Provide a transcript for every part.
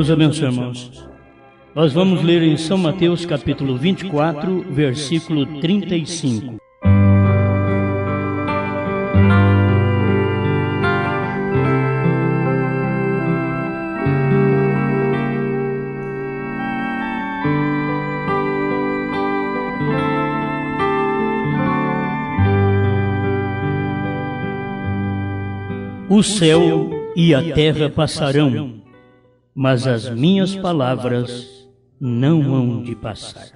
Deus abençoe, irmãos. Nós vamos ler em São Mateus capítulo 24, versículo 35. O céu e a terra passarão, mas as minhas palavras não hão de passar.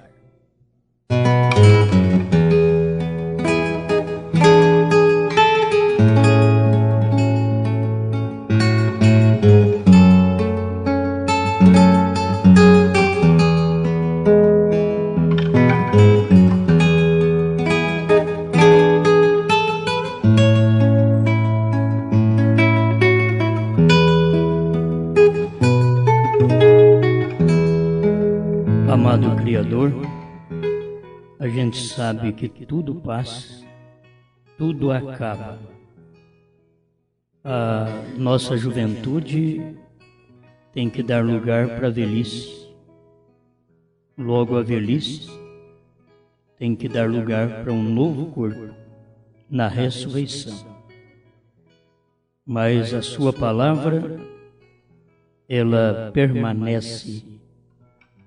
Amado Criador, a gente sabe que tudo passa, tudo acaba. A nossa juventude tem que dar lugar para a velhice. Logo a velhice tem que dar lugar para um novo corpo na ressurreição. Mas a sua palavra, ela permanece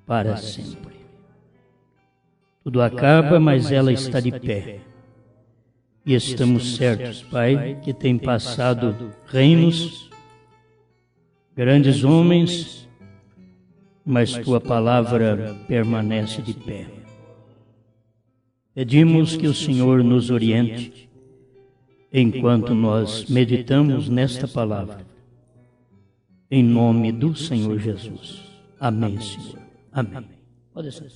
para sempre. Tudo acaba, mas ela está de pé. E estamos certos, Pai, que tem passado reinos, grandes homens, mas tua palavra permanece de pé. Pedimos que o Senhor nos oriente enquanto nós meditamos nesta palavra. Em nome do Senhor Jesus. Amém, Senhor. Amém. Pode ser.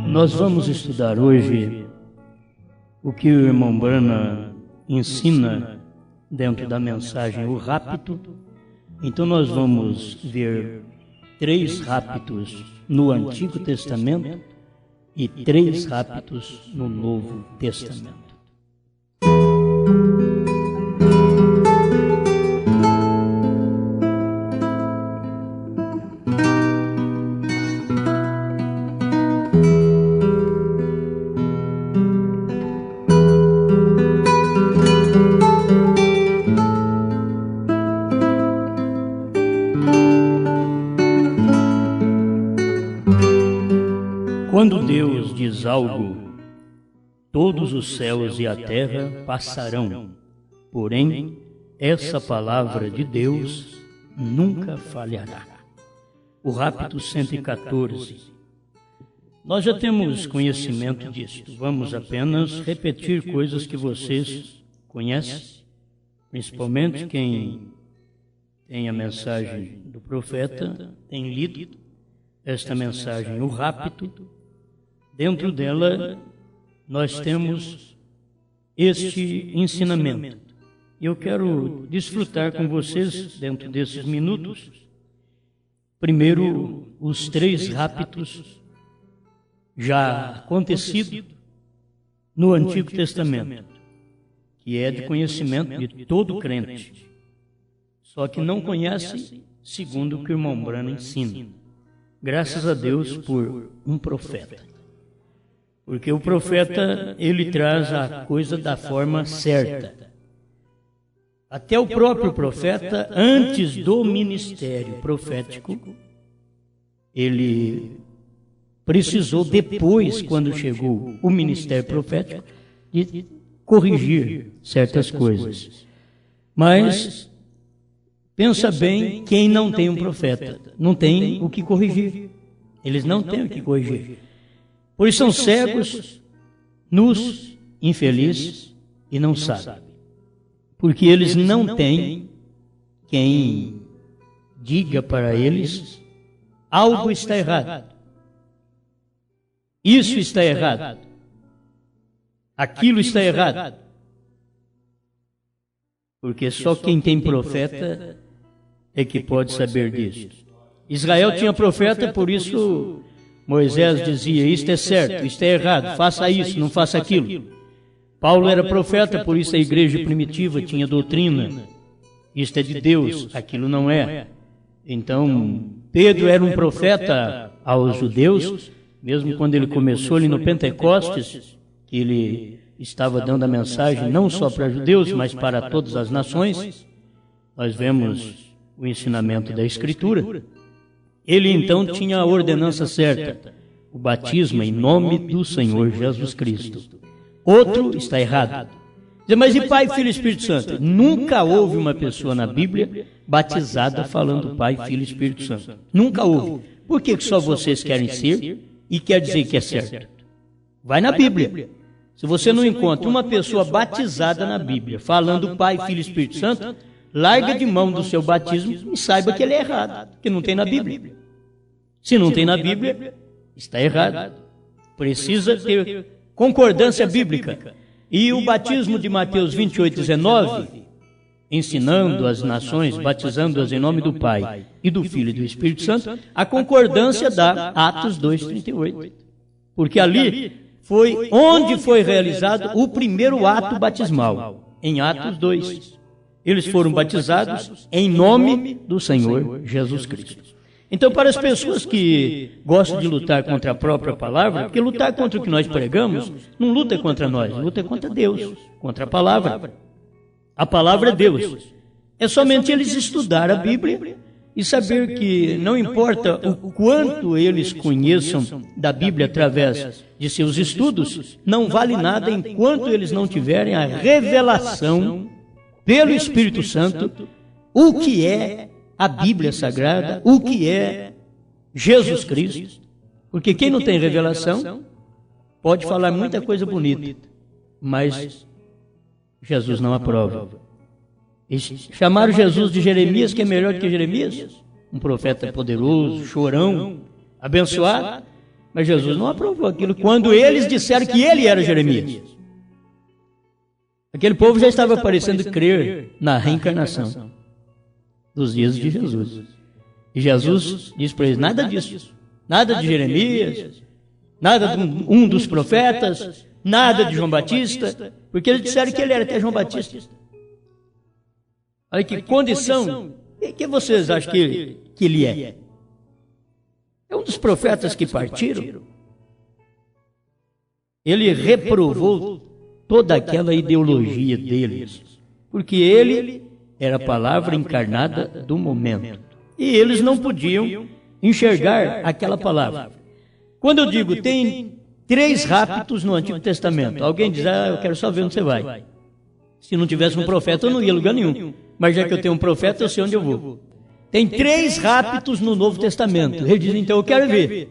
Nós vamos estudar hoje o que o irmão Brana ensina dentro da mensagem, o rapto. Então nós vamos ver 3 raptos no Antigo Testamento e 3 raptos no Novo Testamento. Quando Deus diz algo, todos os céus e a terra passarão, porém, essa palavra de Deus nunca falhará. O rapto 114. Nós já temos conhecimento disto, vamos apenas repetir coisas que vocês conhecem, principalmente quem tem a mensagem do profeta, tem lido esta mensagem, o rapto. Dentro dela, nós temos este ensinamento. Eu quero desfrutar com vocês, dentro desses minutos, primeiro, os 3 raptos já acontecidos no Antigo Testamento, que é de conhecimento de todo crente, só que não conhece segundo o que o irmão Brana ensina. Graças a Deus por um profeta. Porque o profeta, ele traz a coisa da forma certa. Até o próprio profeta, antes do ministério profético, ele precisou depois, quando chegou o ministério profético, de corrigir certas coisas. Mas, pensa bem, quem não tem um profeta, não tem o que corrigir. Eles não têm o que corrigir. Pois são cegos, nus, infelizes e não sabem. Porque eles não têm quem diga para eles: algo está errado. Isso está errado. aquilo está errado. Porque só quem tem profeta é que pode saber disso. Israel tinha profeta, por isso Moisés dizia, isto é certo, isto é errado, faça isso, não faça aquilo. Paulo era profeta, por isso a igreja primitiva tinha doutrina. Isto é de Deus, aquilo não é. Então, Pedro era um profeta aos judeus, mesmo quando ele começou ali no Pentecostes, que ele estava dando a mensagem não só para judeus, mas para todas as nações. Nós vemos o ensinamento da Escritura. Ele então tinha a ordenança certa, o batismo em nome do Senhor Jesus Cristo. Outro está errado. Mas e Pai, Filho e Espírito Santo? Nunca houve uma pessoa na Bíblia batizada falando Pai, Filho e Espírito Santo. Nunca houve. Por que só vocês querem ser e quer dizer que é certo? Vai na Bíblia. Se você não encontra uma pessoa batizada na Bíblia falando Pai, Filho e Espírito Santo, larga de mão do seu batismo e saiba que ele é errado, que não tem na Bíblia. Se não tem na Bíblia, está errado. Precisa ter concordância bíblica. E o batismo de Mateus 28, 19, ensinando as nações, batizando-as em nome do Pai e do Filho e do Espírito Santo, a concordância dá Atos 2, 38. Porque ali foi onde foi realizado o primeiro ato batismal, em Atos 2. Eles foram batizados em nome do Senhor Jesus Cristo. Então, para as pessoas que gostam de lutar contra a própria palavra, porque lutar contra o que nós pregamos, não luta contra nós, luta contra Deus, contra a palavra. A palavra é Deus. É somente eles estudar a Bíblia e saber que não importa o quanto eles conheçam da Bíblia através de seus estudos, não vale nada enquanto eles não tiverem a revelação pelo Espírito Santo, o que é a Bíblia Sagrada, o que é Jesus Cristo. Porque quem não tem revelação pode falar muita coisa bonita, mas Jesus não aprova. E chamaram Jesus de Jeremias, que é melhor que Jeremias, um profeta poderoso, chorão, abençoado, mas Jesus não aprovou aquilo quando eles disseram que ele era Jeremias. Aquele povo já estava parecendo crer na reencarnação dos dias de Jesus. E Jesus disse para eles, nada disso, nada de Jeremias, nada de um dos profetas, nada de João Batista, porque eles disseram que ele era até João Batista. Olha que condição, que vocês acham que ele é? É um dos profetas que partiram. Ele reprovou toda aquela ideologia deles, porque ele era a palavra encarnada do momento. E eles não podiam enxergar aquela palavra. Quando eu digo, tem 3 raptos no Antigo Testamento. Alguém diz, eu quero só ver onde você vai. Se não tivesse um profeta, eu não ia a lugar nenhum. Mas já que eu tenho um profeta, eu sei onde eu vou. Tem 3 raptos no Novo Testamento. Ele diz, então eu quero ver.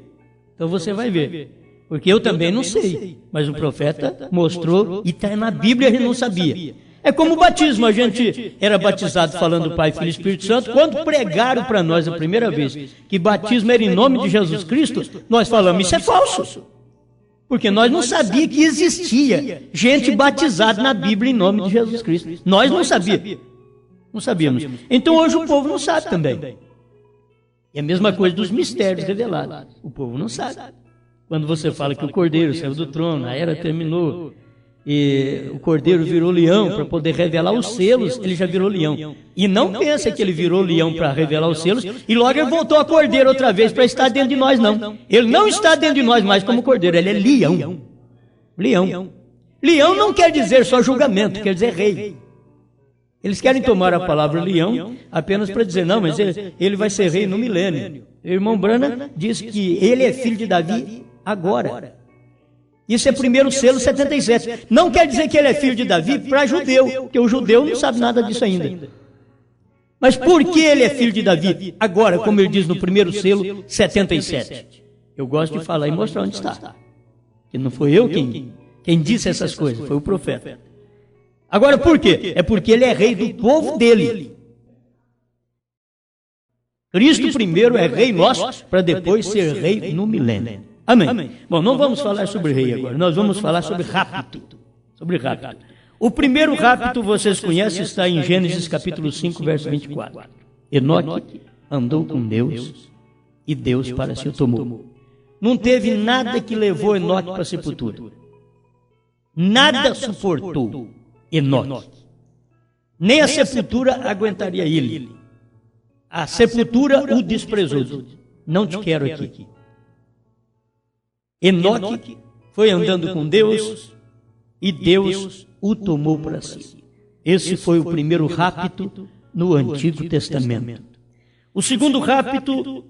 Então você vai ver. Porque eu também não sei. Mas o profeta mostrou, e está na Bíblia, a gente não sabia. É como o batismo, a gente era batizado falando Pai, Filho e Espírito Santo. Quando pregaram para nós a primeira vez que batismo era em nome de Jesus Cristo, nós falamos, isso é falso. Porque nós não sabíamos que existia gente batizada na Bíblia em nome de Jesus Cristo. Nós não sabíamos. Não sabíamos. Então hoje o povo não sabe também. É a mesma coisa dos mistérios revelados. O povo não sabe. Quando você fala que o Cordeiro saiu do trono, a era terminou, e o Cordeiro virou leão para poder revelar os selos, ele já virou leão. E não pensa que ele virou leão para revelar os selos, e logo ele voltou a Cordeiro outra vez para estar dentro de nós, não. Ele não está dentro de nós mais como Cordeiro, ele é leão. Leão. Leão não quer dizer só julgamento, quer dizer rei. Eles querem tomar a palavra leão apenas para dizer, não, mas ele vai ser rei no milênio. O irmão Branham diz que ele é filho de Davi agora. Isso é primeiro selo 77. Não quer dizer que ele é filho de Davi para judeu, porque o judeu não sabe nada disso ainda. Mas por que ele é filho de Davi? Agora, como ele diz no primeiro selo 77. Eu gosto de falar e mostrar onde está. Que não foi eu quem disse essas coisas, foi o profeta. Agora por quê? É porque ele é rei do povo dele. Cristo primeiro é rei nosso, para depois ser rei no milênio. Amém. Bom, não vamos falar sobre rei agora, nós vamos falar sobre rapto. Sobre rapto. O primeiro rapto, vocês conhecem, está em Gênesis capítulo 5, verso 24. Enoque andou com Deus e Deus para si o tomou. Não teve nada que levou Enoque para a sepultura. Nada suportou Enoque. Nem a sepultura aguentaria ele. A sepultura o desprezou. Não te quero aqui. Enoque foi andando com Deus e Deus o tomou para si. Esse foi o primeiro rapto no Antigo Testamento. O segundo rapto,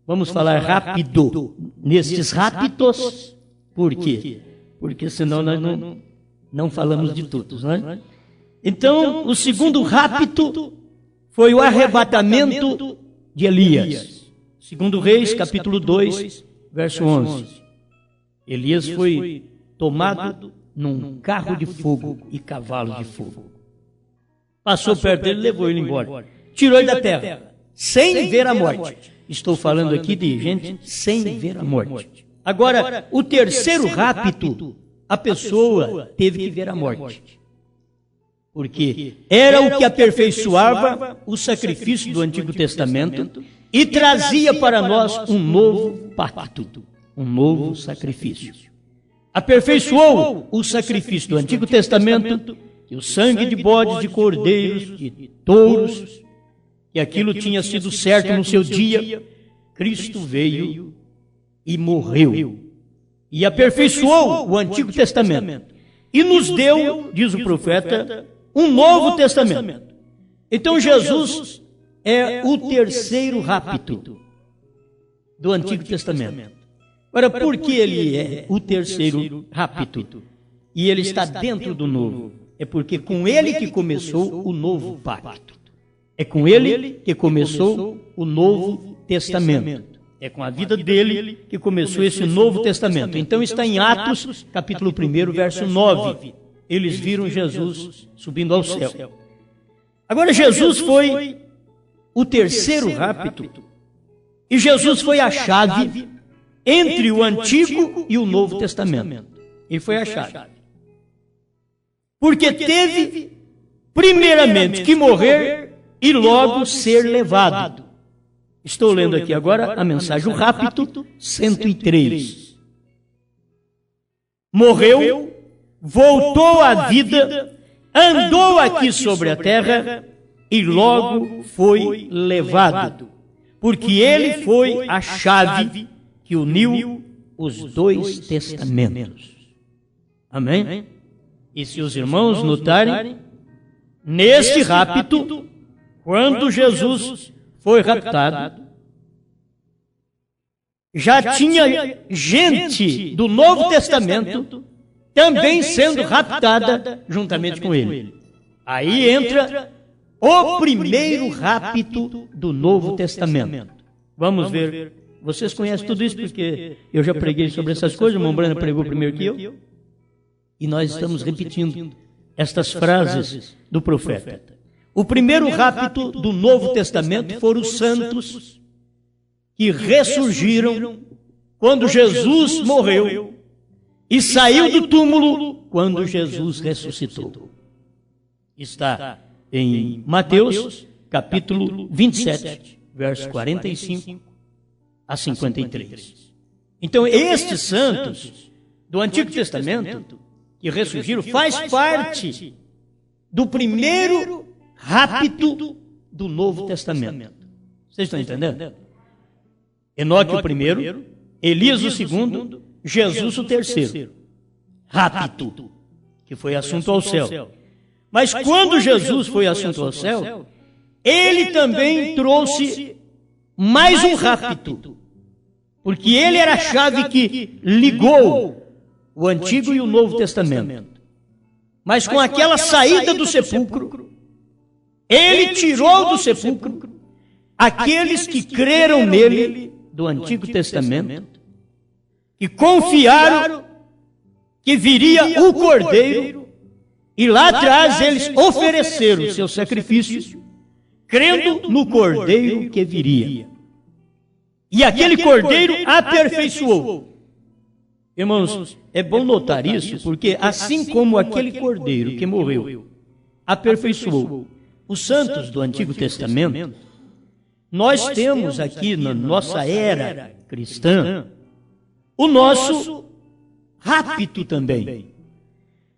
vamos falar rápido nestes raptos. Por quê? Porque senão nós não falamos de todos, né? Então, o segundo rapto foi o arrebatamento de Elias. Segundo Reis, capítulo 2, verso 11. Elias foi tomado num carro de fogo e cavalo de fogo. Passou perto dele e levou ele embora. Tirou ele da terra, sem ver a morte. Estou falando aqui de gente sem ver a morte. Agora, o terceiro rapto, a pessoa teve que ver a morte. Porque era o que aperfeiçoava o sacrifício do Antigo Testamento e trazia para nós um novo pacto, um novo sacrifício. Aperfeiçoou o sacrifício do Antigo Testamento, que o sangue de bodes, de cordeiros, de touros, que aquilo tinha sido certo no seu dia. Cristo veio e morreu. E aperfeiçoou o Antigo Testamento. E nos deu, diz o profeta, um novo testamento. Então Jesus é o terceiro rapto do Antigo Testamento. Agora, por que ele é o terceiro rapto? E ele está dentro do novo? É porque com ele que começou o novo pacto. É com ele que começou o Novo Testamento. É com a vida dele que começou esse Novo Testamento. Então está em Atos, capítulo 1, verso 9. Eles viram Jesus subindo ao céu. Agora Jesus foi o terceiro rapto. E Jesus foi a chave entre o Antigo e o Novo Testamento. Ele foi a chave. Porque teve, primeiramente, que morrer e logo ser levado. Estou lendo aqui agora a mensagem, o rapto 103. Morreu, voltou à vida, andou aqui sobre a terra e logo foi levado. Porque ele foi a chave que uniu os dois testamentos. Amém? E se os irmãos notarem, neste rapto, quando Jesus foi raptado, já tinha gente do Novo Testamento também sendo raptada juntamente com ele. Aí entra o primeiro rapto do Novo Testamento. Vamos ver. Vocês conhecem tudo isso porque eu já preguei sobre essas coisas, o irmão Brana pregou primeiro que eu. E nós estamos repetindo estas frases do profeta. O primeiro rapto do Novo Testamento foram os santos que ressurgiram quando Jesus morreu e saiu do túmulo quando Jesus ressuscitou. Está em Mateus, capítulo 27, versos 45 a 53. Então, estes santos do Antigo Testamento que ressurgiram faz parte do primeiro rapto do Novo Testamento. Vocês estão entendendo? Enoque o primeiro, Elias o segundo, Jesus o terceiro. Rapto, que foi assunto ao céu. Mas quando Jesus foi assunto ao céu, ele também trouxe mais um rapto, porque ele era a chave que ligou o Antigo e o Novo Testamento. Mas com aquela saída do sepulcro, ele tirou do sepulcro aqueles que creram nele do Antigo Testamento, que confiaram que viria o Cordeiro, e lá atrás eles ofereceram o seu sacrifício, crendo no Cordeiro que viria. E aquele Cordeiro aperfeiçoou. Irmãos, é bom notar isso, porque assim como aquele cordeiro que morreu aperfeiçoou os santos do Antigo Testamento, nós temos aqui na nossa era cristã o nosso rapto também.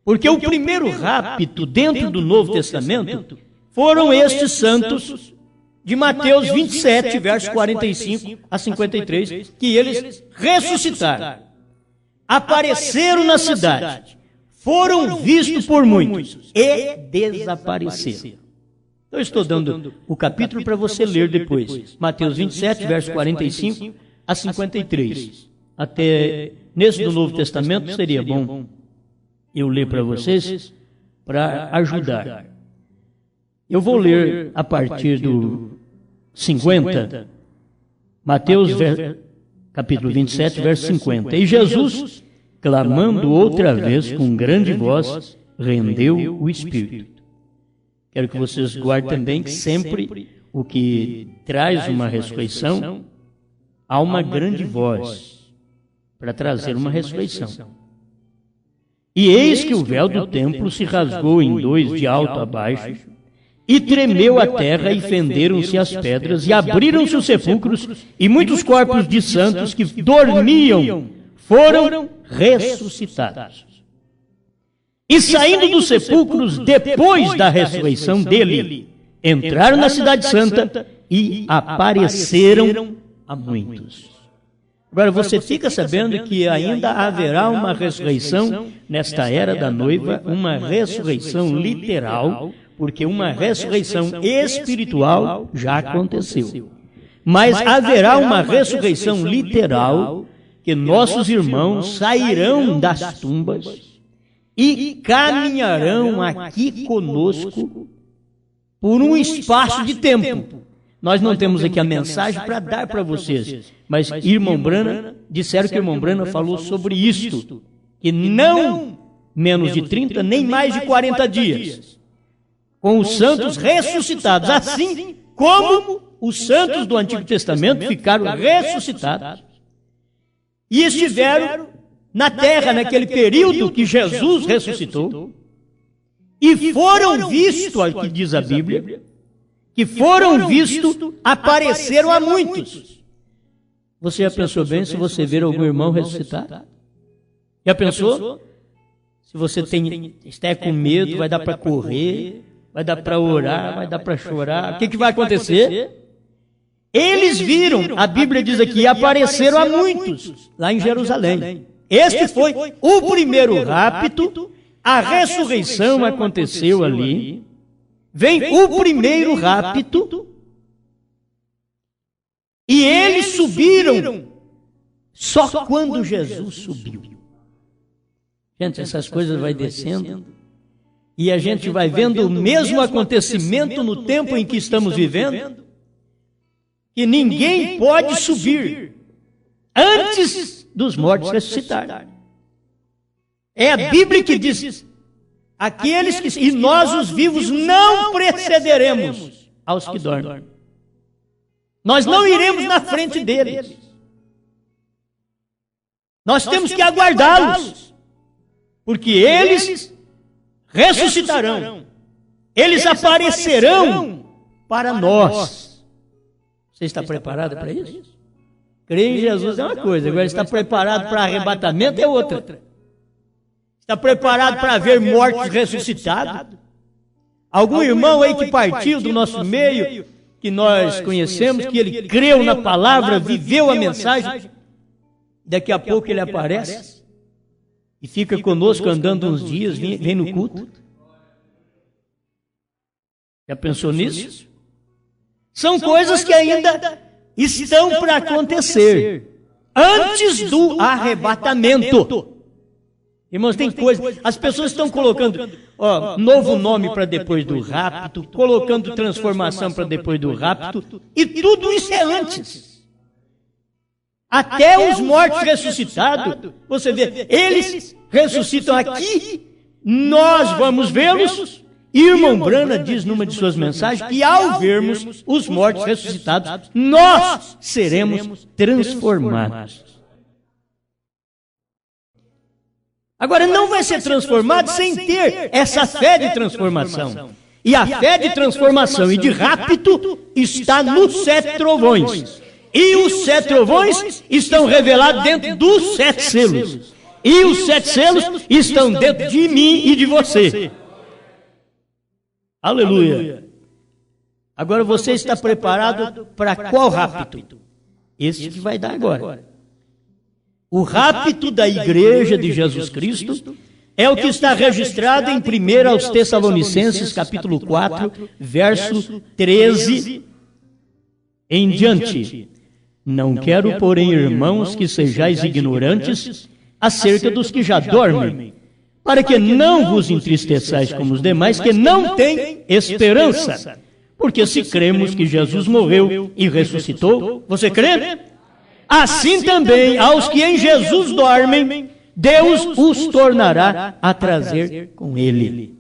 Porque o primeiro rapto dentro do Novo Testamento foram estes santos de Mateus 27, versos 45 a 53, que eles ressuscitaram, apareceram na cidade, foram vistos por muitos e desapareceram. Eu estou dando o capítulo para você ler depois. Mateus 27, versos 45 a 53. Até nesse do Novo Testamento seria bom eu ler para vocês, para ajudar. Eu vou ler a partir do 50, Mateus capítulo 27, verso 50. E Jesus, clamando outra vez com grande voz, rendeu o Espírito. Quero que vocês guardem também que sempre o que traz uma ressurreição, há uma grande voz para trazer uma ressurreição. E eis que o véu do templo se rasgou em dois de alto a baixo, e tremeu a terra, e fenderam-se as pedras, e abriram-se os sepulcros, e muitos corpos de santos que dormiam foram ressuscitados. E saindo dos sepulcros, depois da ressurreição dele, entraram na cidade santa e apareceram a muitos. Agora, você fica sabendo que ainda haverá uma ressurreição nesta era da noiva, uma ressurreição literal, porque uma ressurreição espiritual já aconteceu. Mas haverá uma ressurreição literal, que nossos irmãos sairão das tumbas e caminharão aqui conosco por um espaço de tempo. Nós não temos aqui a mensagem para dar para vocês, mas irmão Brana, disseram que o irmão Brana falou sobre isto, que não menos de 30, nem mais de 40 dias, com os santos ressuscitados, assim como os santos do Antigo Testamento ficaram ressuscitados e estiveram na terra naquele período que Jesus ressuscitou, e foram vistos, aqui diz a Bíblia, que foram vistos, apareceram a muitos. Você já pensou bem se você ver algum irmão ressuscitar? Já pensou? Se você está com medo, vai dar para correr, vai dar para orar, vai dar para chorar, o que vai acontecer? Eles viram, a Bíblia diz aqui, apareceram a muitos lá em Jerusalém. Este foi o primeiro rapto, a ressurreição aconteceu ali. Vem o primeiro rapto, e eles subiram só quando Jesus subiu. Gente, essas coisas vai descendo, e a gente vai vendo o mesmo acontecimento no tempo em que estamos vivendo, que ninguém pode subir antes dos mortos ressuscitarem. É a Bíblia que diz: aqueles que, e nós os vivos não precederemos aos que dormem. Nós não iremos na frente deles. Nós temos que aguardá-los, porque eles ressuscitarão. Eles aparecerão para nós. Você está preparado para isso? Crer em Jesus é uma coisa, agora está preparado para arrebatamento é outra. Está preparado para ver mortos ressuscitados? Algum irmão aí que partiu do nosso meio, que nós conhecemos, que ele creu na palavra, viveu a mensagem, daqui a pouco ele aparece e fica conosco andando uns dias, vem no culto. Já pensou nisso? São coisas que ainda estão para acontecer antes do arrebatamento. Irmãos, tem coisa, as pessoas estão colocando novo nome para depois do rapto, colocando transformação para depois do rapto, e tudo isso é antes. Até os mortos ressuscitados, você vê, eles ressuscitam aqui, nós vamos vê-los, e irmão Brana diz numa de suas mensagens que ao vermos os mortos ressuscitados, nós seremos transformados. Agora, não vai ser transformado sem ter essa fé de transformação. E a fé de transformação e de rapto está nos 7 trovões. E os 7 trovões estão revelados dentro dos 7 selos. E os 7 selos estão dentro de mim e de você. Aleluia. Agora você está preparado para qual rapto? Esse que vai dar agora. O rapto da igreja de Jesus Cristo é o que está registrado em 1 aos Tessalonicenses, capítulo 4, verso 13 em diante. Não quero, porém, irmãos, que sejais ignorantes acerca dos que já dormem, para que não vos entristeçais como os demais que não têm esperança. Porque se cremos que Jesus morreu e ressuscitou, você crê? Assim também aos que em Jesus dormem, Deus os tornará a trazer com ele.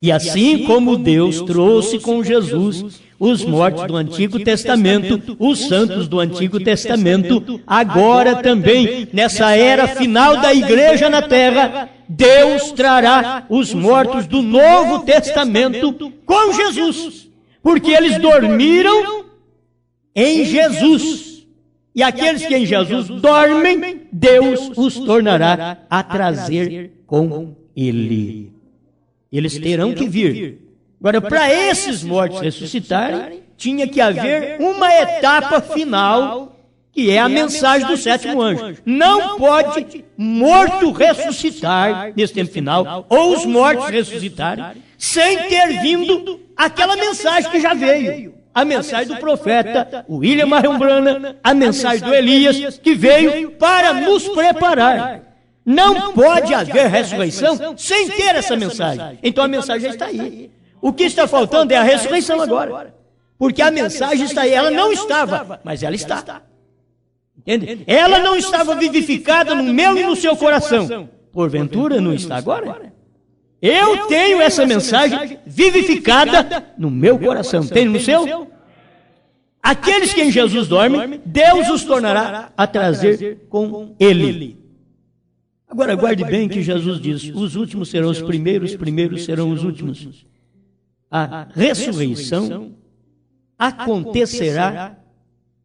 E assim como Deus trouxe com Jesus os mortos do Antigo Testamento, os santos do Antigo Testamento, agora também, nessa era final da igreja na terra, Deus trará os mortos do Novo Testamento com Jesus, porque eles dormiram em Jesus. E aqueles que em Jesus dormem, Deus os tornará a trazer com ele. Eles terão que vir. Agora, para esses mortos ressuscitarem, tinha que haver uma etapa final, que é a mensagem do 7º anjo. Não pode morto ressuscitar nesse tempo final, ou os mortos ressuscitarem, sem ter vindo aquela mensagem que já veio. A mensagem do profeta William Marion Branham, a mensagem do Elias, que veio para nos preparar. Não pode haver ressurreição sem ter essa mensagem. Então a mensagem já está aí. O que está faltando é a ressurreição agora. Porque a mensagem está aí. Ela não estava, mas ela está. Entende? Ela não estava vivificada no meu e no seu coração. Porventura não está agora? Eu tenho essa mensagem vivificada no meu coração. Tem no seu? Aqueles que em Jesus dormem, Deus os tornará a trazer com ele. Agora guarde bem que Jesus diz: os últimos serão os primeiros, os primeiros serão os últimos. A ressurreição acontecerá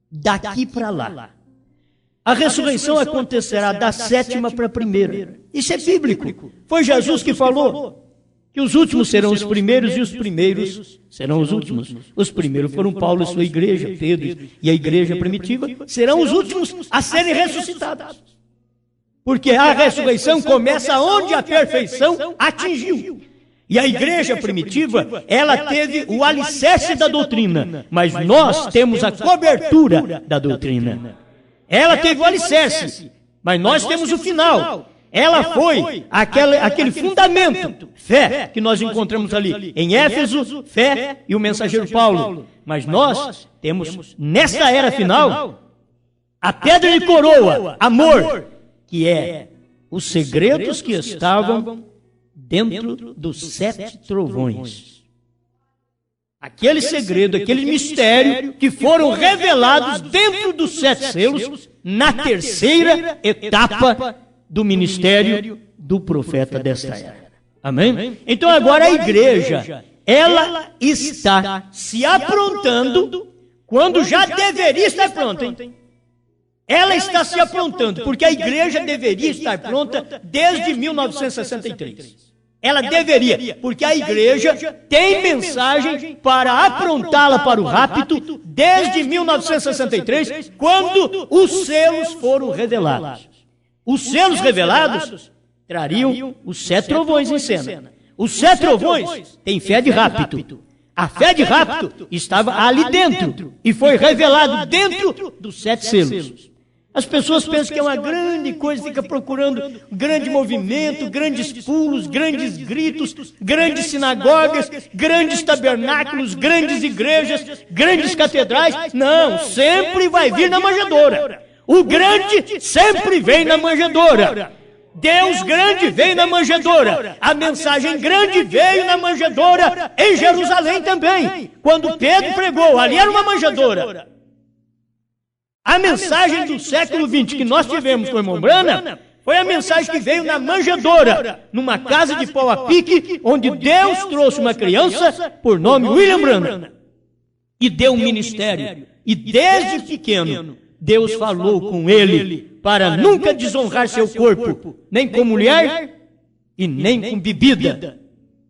daqui para lá. A ressurreição acontecerá da 7ª para a 1ª. Isso é bíblico. Foi Jesus que falou que os últimos serão os primeiros e os primeiros serão os últimos. Os primeiros foram Paulo e sua igreja, Pedro e a igreja primitiva, serão os últimos a serem ressuscitados. Porque a ressurreição começa onde a perfeição atingiu. E a igreja primitiva, ela teve o alicerce da doutrina, mas nós temos a cobertura da doutrina. Ela teve o alicerce, mas nós temos o final. Ela foi aquele fundamento, fé, que nós encontramos ali em Éfeso, fé e o mensageiro Paulo. Mas nós temos, nesta era final, a pedra de coroa, amor, que é os segredos que estavam dentro dos 7 trovões. Aquele segredo, aquele mistério que foram revelados dentro dos 7 selos na terceira etapa do ministério do profeta desta era. Amém? Então agora a igreja, ela está se aprontando quando já deveria estar pronta, hein? Ela está se aprontando, porque a igreja deveria estar pronta desde 1963. Ela deveria, porque a igreja tem mensagem para aprontá-la para o rapto desde 1963, quando os selos foram revelados. Os selos revelados trariam os 7 trovões em cena. Os 7 trovões têm fé de rapto. A fé de rapto estava ali dentro e foi revelado dentro dos 7 selos. As pessoas pensam que é uma grande coisa, fica procurando grande movimento, grandes pulos, grandes gritos, grandes sinagogas, grandes tabernáculos, grandes igrejas, grandes catedrais. Não, sempre vai vir na manjedoura. O grande sempre vem na manjedoura. Deus grande veio na manjedoura. A mensagem grande veio na manjedoura em Jerusalém também. Quando Pedro pregou, ali era uma manjedoura. A mensagem do século XX que nós tivemos com o irmão Branham Foi a mensagem que veio na manjedoura, numa casa de pau a pique, onde Deus trouxe uma criança por nome William Branham e deu um ministério. E desde pequeno, Deus falou com ele para nunca desonrar seu corpo, nem com mulher e nem com bebida.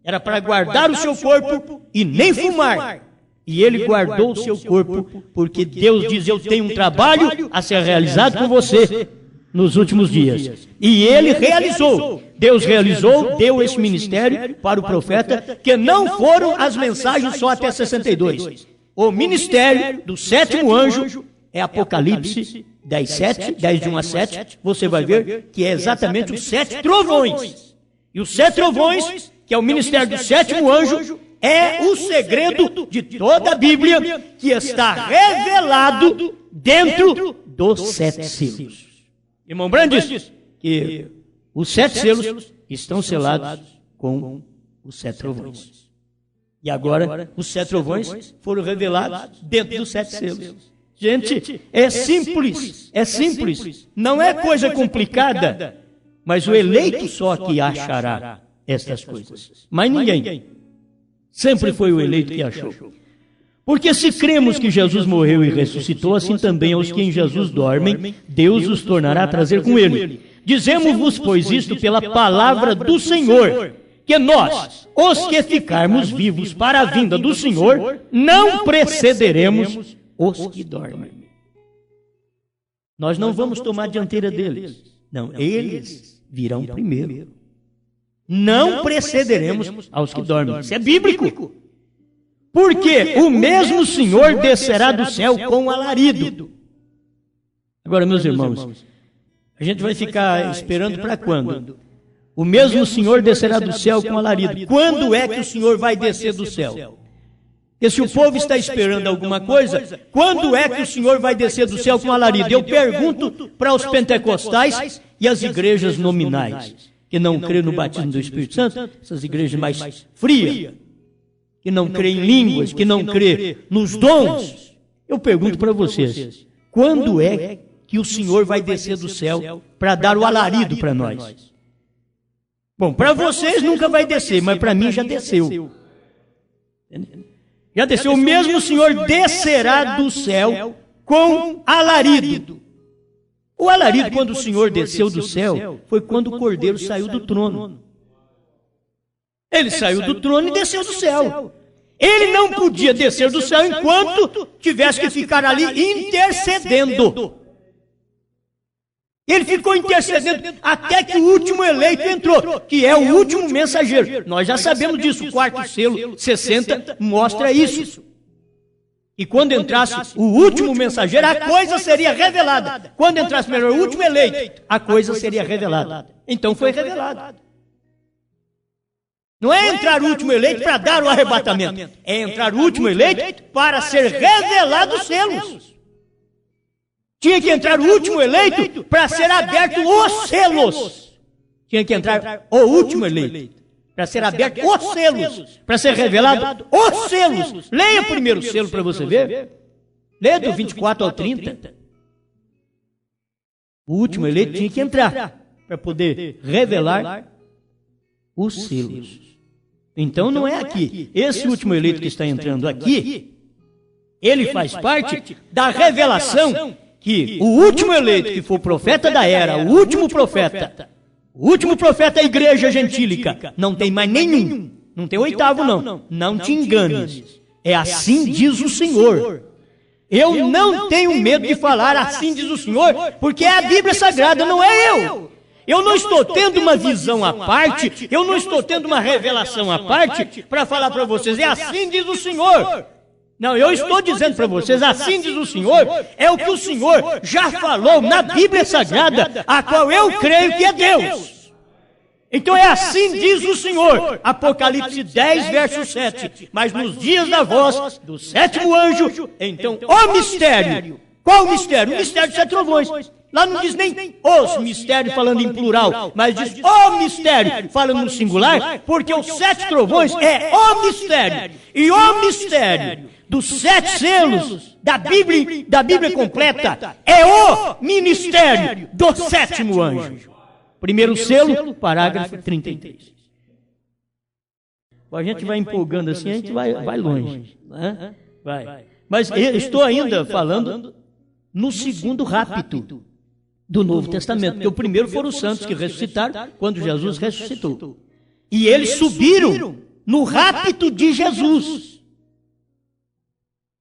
Era para guardar o seu corpo e nem fumar. E ele guardou o seu corpo, porque Deus diz, eu tenho um trabalho a ser realizado com você nos últimos dias. E ele realizou. Deus realizou, deu esse ministério para o profeta, que não foram as mensagens só até 62. O ministério do sétimo anjo é Apocalipse 10:7, 10 de 1 a 7. Você vai ver que é exatamente os 7 trovões. E os 7 trovões, que é o ministério do sétimo anjo, é o segredo de toda a Bíblia, que está revelado dentro dos 7 selos. Irmão Branham diz que os 7 selos estão selados com os 7 trovões. E agora, os 7 trovões foram revelados dentro dos 7 selos. Gente, é simples, não é coisa complicada, mas o eleito só que achará estas coisas. Mas ninguém. Sempre foi o eleito que achou. Porque se cremos que Jesus morreu e ressuscitou, assim também aos que em Jesus dormem, Deus os tornará a trazer com ele. Dizemos-vos, pois, isto pela palavra do Senhor, que nós, os que ficarmos vivos para a vinda do Senhor, não precederemos os que dormem. Nós não vamos tomar a dianteira deles. Não, eles virão primeiro. Não precederemos aos que dormem. Isso é bíblico. Porque o mesmo Senhor descerá do céu com alarido. Agora, meus irmãos, a gente vai ficar esperando para quando? O mesmo Senhor descerá do céu com alarido. Quando é que o Senhor vai descer do céu? Porque se o povo está esperando alguma coisa, quando é que o Senhor vai descer do céu com alarido? Eu pergunto para os pentecostais e as igrejas nominais, que não crêem no batismo do Espírito Santo, essas igrejas mais frias, que não creem em línguas, que não creem nos dons. Eu pergunto para vocês, quando é que o Senhor vai descer do céu para dar o alarido para nós? Bom, para vocês nunca vai descer, mas para mim já desceu. Já desceu. O mesmo Senhor descerá do céu com alarido. O alarido, quando o Senhor desceu do céu, foi quando o Cordeiro saiu do trono. Ele saiu do trono e desceu do céu. Ele não podia descer do céu enquanto tivesse que ficar ali intercedendo. Ele ficou intercedendo até que o último eleito entrou, que é o último mensageiro. Nós já sabemos disso, o quarto selo, 60, mostra isso. E quando entrasse o último mensageiro, a coisa seria revelada. Quando entrasse melhor o último eleito, a coisa seria revelada. Então foi revelado. Não é entrar o último eleito para dar o arrebatamento. É entrar o último eleito para ser revelado os selos. Tinha que entrar o último eleito para ser aberto os selos. Tinha que entrar o último eleito para ser aberto os selos, para ser revelado os selos. Leia o primeiro selo para você ver. Leia do 24 ao 30. O último eleito tinha que entrar para poder revelar os selos. Então não é aqui. Esse último eleito que está entrando aqui, ele faz parte da revelação que o último eleito, que foi o profeta da era, o último profeta da igreja gentílica, não tem mais nenhum, não tem oitavo não, não te enganes, é assim diz o Senhor. Eu não tenho medo de falar assim diz o Senhor, porque é a Bíblia Sagrada, não é eu. Eu não estou tendo uma visão à parte, eu não estou tendo uma revelação à parte para falar para vocês, é assim diz o Senhor. Não, eu estou dizendo para vocês, assim diz o Senhor, é o que o Senhor já falou na Bíblia Sagrada, a qual eu creio que é Deus. Então é assim diz o Senhor, Apocalipse 10, verso 7. Mas nos dias da voz do sétimo anjo, então o mistério. Qual o mistério? O mistério de 7 trovões. Lá não diz nem os mistérios falando em plural, mas diz o mistério falando no singular, porque os 7 trovões é o mistério. E o mistério dos 7 selos da Bíblia completa é o ministério do sétimo anjo. Primeiro selo, parágrafo 33. A gente vai empolgando assim, a gente vai longe. Né? Vai. Mas eu estou ainda falando no segundo rapto do Novo Testamento, porque o primeiro foram os santos que ressuscitaram quando Jesus ressuscitou. E eles subiram no rapto de Jesus.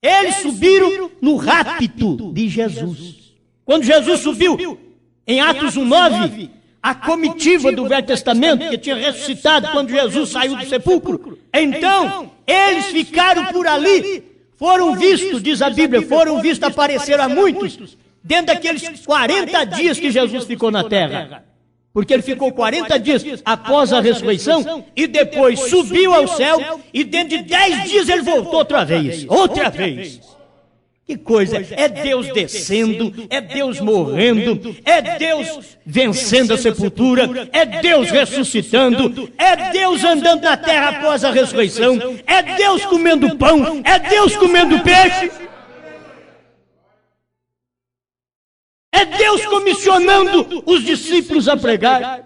Eles subiram no rapto de Jesus. Quando Jesus subiu, em Atos 1:9, a comitiva do Velho Testamento, que tinha ressuscitado quando Jesus saiu do sepulcro, então eles ficaram por ali, foram vistos, diz a Bíblia, foram vistos aparecer a muitos, dentro daqueles 40 dias que Jesus ficou na terra. Porque ele ficou 40 dias após a ressurreição e depois subiu ao céu e dentro de 10 dias ele voltou outra vez. Outra vez. Que coisa, é Deus descendo, é Deus morrendo, é Deus vencendo a sepultura, é Deus ressuscitando, é Deus andando na terra após a ressurreição, é Deus comendo pão, é Deus comendo peixe, é Deus comissionando os discípulos a pregar,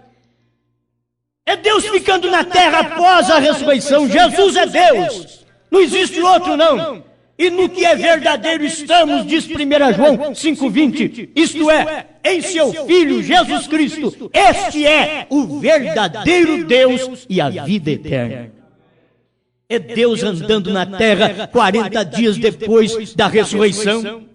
é Deus ficando na terra após a ressurreição. Jesus é Deus, não existe outro não. E no que é verdadeiro estamos, diz 1 João 5,20, isto é, em seu Filho Jesus Cristo. Este é o verdadeiro Deus e a vida eterna. É Deus andando na terra 40 dias depois da ressurreição.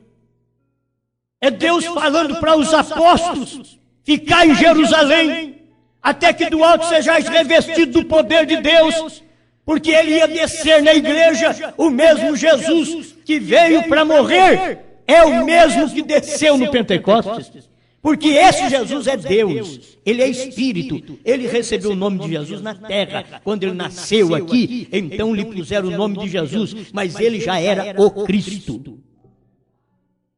É Deus falando para os apóstolos, ficar em Jerusalém, até que do alto sejais revestidos do poder de Deus, porque ele ia descer na igreja. O mesmo Jesus que veio para morrer é o mesmo que desceu no Pentecostes, porque esse Jesus é Deus, ele é Espírito, ele recebeu o nome de Jesus na terra, quando ele nasceu aqui, então lhe puseram o nome de Jesus, mas ele já era o Cristo.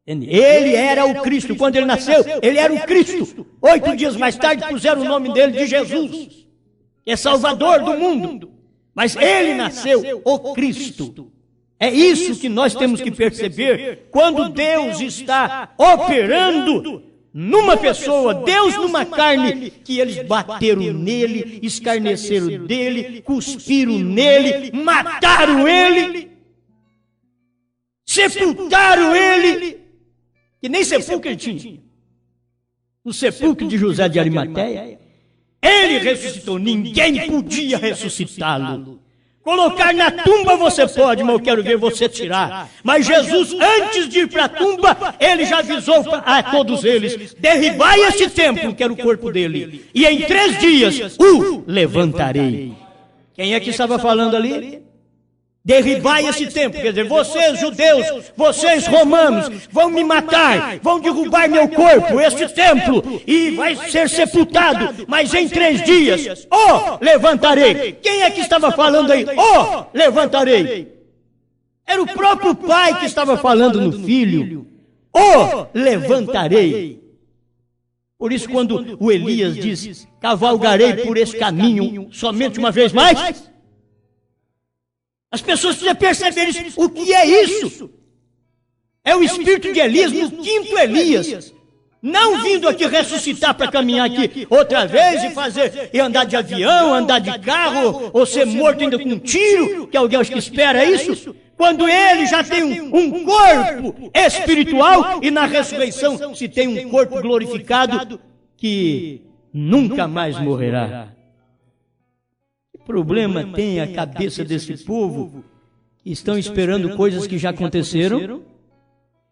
Ele era o Cristo, quando ele nasceu, ele era o Cristo. 8 dias mais tarde puseram o nome dele de Jesus, que é Salvador do mundo. Mas ele nasceu o Cristo. É isso que nós temos que perceber quando Deus está operando numa pessoa, Deus numa carne, que eles bateram nele, escarneceram dele, cuspiram nele, mataram ele, sepultaram ele, que nem sepulcro ele tinha. No sepulcro de José de Arimateia, ele ressuscitou, ninguém podia ressuscitá-lo. Colocar na tumba você pode, mas eu quero ver você tirar. Mas Jesus, antes de ir para a tumba, ele já avisou a todos eles: derribai este templo, que era o corpo dele, e em 3 dias o levantarei. Quem é que estava falando ali? Derribai esse templo, quer dizer, vocês judeus, vocês romanos, vão me matar, vão derrubar meu corpo, este templo, e vai ser sepultado, mas em 3 dias, levantarei. Quem é que estava falando aí? Levantarei. Era o próprio Pai que estava falando no Filho. Levantarei. Por isso, quando o Elias diz, cavalgarei por esse caminho somente uma vez mais, as pessoas precisam perceber isso. O que é isso? É o espírito de Elias no 5º Elias. Não vindo aqui ressuscitar para caminhar aqui outra vez e andar de avião, andar de carro, ou ser morto ainda com um tiro, que alguém acha que espera isso. Quando ele já tem um corpo espiritual e na ressurreição se tem um corpo glorificado que nunca mais morrerá. Problema tem a cabeça desse povo que estão esperando coisas que já aconteceram,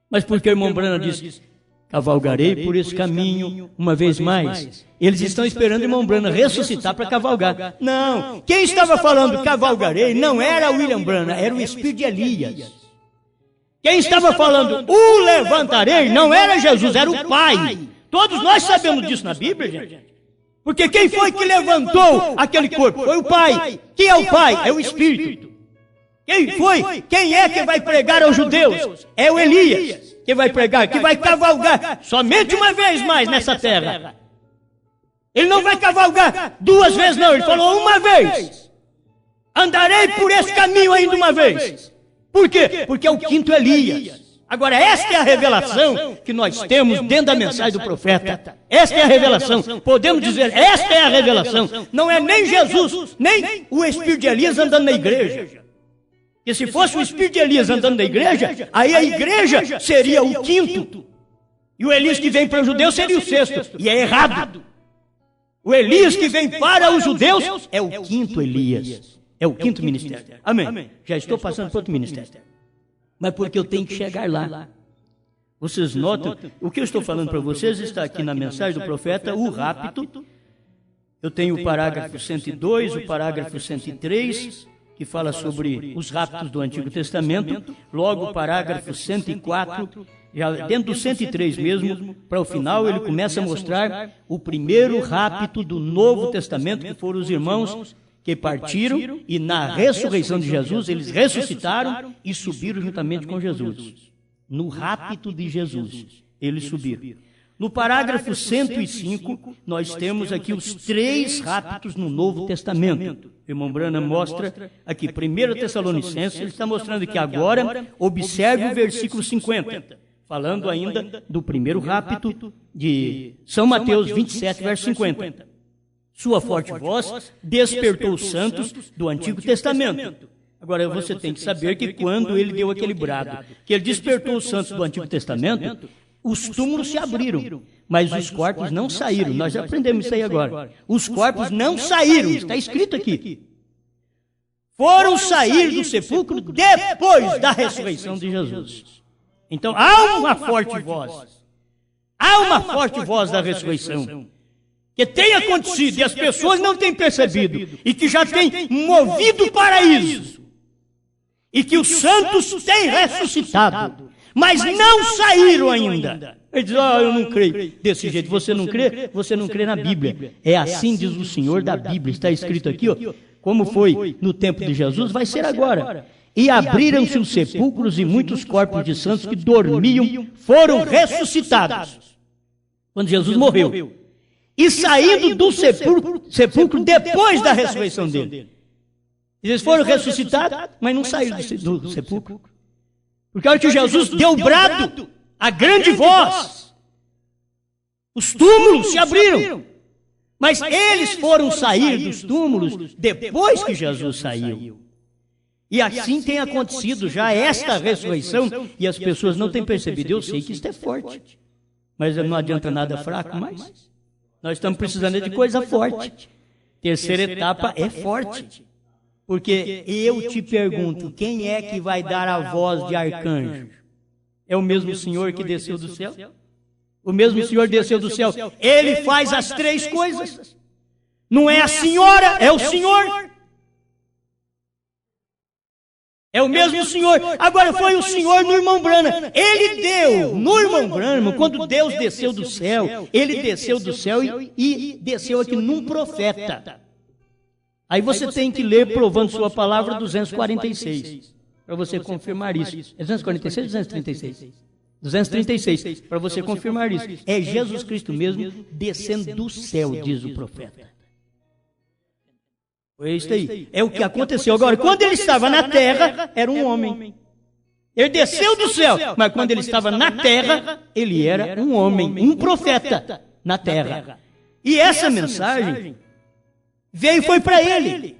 mas porque o irmão Branham disse, cavalgarei por esse caminho uma vez mais. Eles estão esperando o irmão Branham ressuscitar para cavalgar. Não, quem estava falando cavalgarei não era William Branham, era o espírito de Elias. Quem estava falando o levantarei não era Jesus, era o Pai. Todos nós sabemos disso na Bíblia, gente. Porque quem foi que levantou aquele corpo? Foi o Pai. Quem é o Pai? É o Espírito. Quem foi? Quem é que vai pregar aos judeus? É o Elias que vai pregar, que vai cavalgar somente uma vez mais nessa terra. Ele não vai cavalgar 2 vezes não, ele falou uma vez. Andarei por esse caminho ainda uma vez. Por quê? Porque é o 5º Elias. Agora, esta é a revelação que nós temos dentro da mensagem do profeta. Esta é a revelação. Podemos dizer, esta é a revelação. Não é nem Jesus, nem o espírito de Elias andando na igreja. Porque se fosse o espírito de Elias andando na igreja, aí a igreja seria o quinto. E o Elias que vem para os judeus seria o sexto. E é errado. O Elias que vem para os judeus é o quinto Elias. É o quinto ministério. Amém. Já estou passando para outro ministério. Mas porque eu tenho que chegar lá. Vocês notam, o que eu estou falando para vocês está aqui na mensagem do profeta, o rapto. Eu tenho o parágrafo 102, o parágrafo 103, que fala sobre os raptos do Antigo Testamento. Logo o parágrafo 104, já dentro do 103 mesmo, para o final ele começa a mostrar o primeiro rapto do Novo Testamento, que foram os irmãos que partiram e na ressurreição de Jesus eles ressuscitaram e subiram juntamente com Jesus. No rapto de Jesus, eles subiram. No parágrafo 105, nós temos aqui os 3 raptos no Novo Testamento. O irmão Branham mostra aqui, 1 Tessalonicenses, ele está mostrando que agora, observe o versículo 50, falando ainda do primeiro rapto de São Mateus 27, verso 50. Sua forte voz despertou os santos do Antigo Testamento. Agora você tem que saber que quando ele deu aquele brado, que ele despertou os santos do Antigo Testamento, os túmulos se abriram, mas os corpos não saíram. Nós já aprendemos isso aí agora. Os corpos não saíram, está escrito aqui. Foram sair do sepulcro depois da ressurreição de Jesus. Então há uma forte voz. Há uma forte voz da ressurreição. Que tem acontecido e as pessoas não têm percebido, e que já tem movido o paraíso, e que os santos têm ressuscitado, mas não saíram ainda. Ele diz, eu não creio desse jeito. Você não crê? Você não crê na Bíblia. É assim diz o Senhor da Bíblia. Está escrito aqui, como foi no tempo de Jesus, vai ser agora. E abriram-se os sepulcros e muitos corpos de santos que dormiam foram ressuscitados. Quando Jesus morreu. E saindo do sepulcro depois da ressurreição dele. Eles foram ressuscitados, mas não saíram do sepulcro. Porque a hora que Jesus deu o brado, a grande voz, os túmulos se abriram. Mas eles foram sair dos túmulos depois que Jesus saiu. E assim tem acontecido já esta ressurreição, e as pessoas não têm percebido. Eu sei que isto é forte, mas não adianta nada fraco mais. Nós estamos precisando de coisa forte. Terceira etapa é forte. Porque eu te pergunto, quem é que vai dar a voz de arcanjo? É o mesmo Senhor que desceu do céu? O mesmo Senhor desceu do céu. Ele faz as 3 coisas. Não é a senhora, é o Senhor. É o mesmo Senhor. Agora foi o Senhor no irmão Branham. Ele deu no irmão Branham, quando Deus desceu do céu, ele desceu do céu e desceu aqui num profeta. Aí você tem que ler, provando sua palavra, 246, para você confirmar isso. É 246 ou 236? 236, para você confirmar isso. É Jesus Cristo mesmo descendo do céu, diz o profeta. Foi isso aí. É o que aconteceu. Agora, quando ele estava na terra, era um homem. Ele desceu do céu, mas quando ele estava na terra, ele era um homem, um profeta na terra. E essa mensagem veio e foi para ele.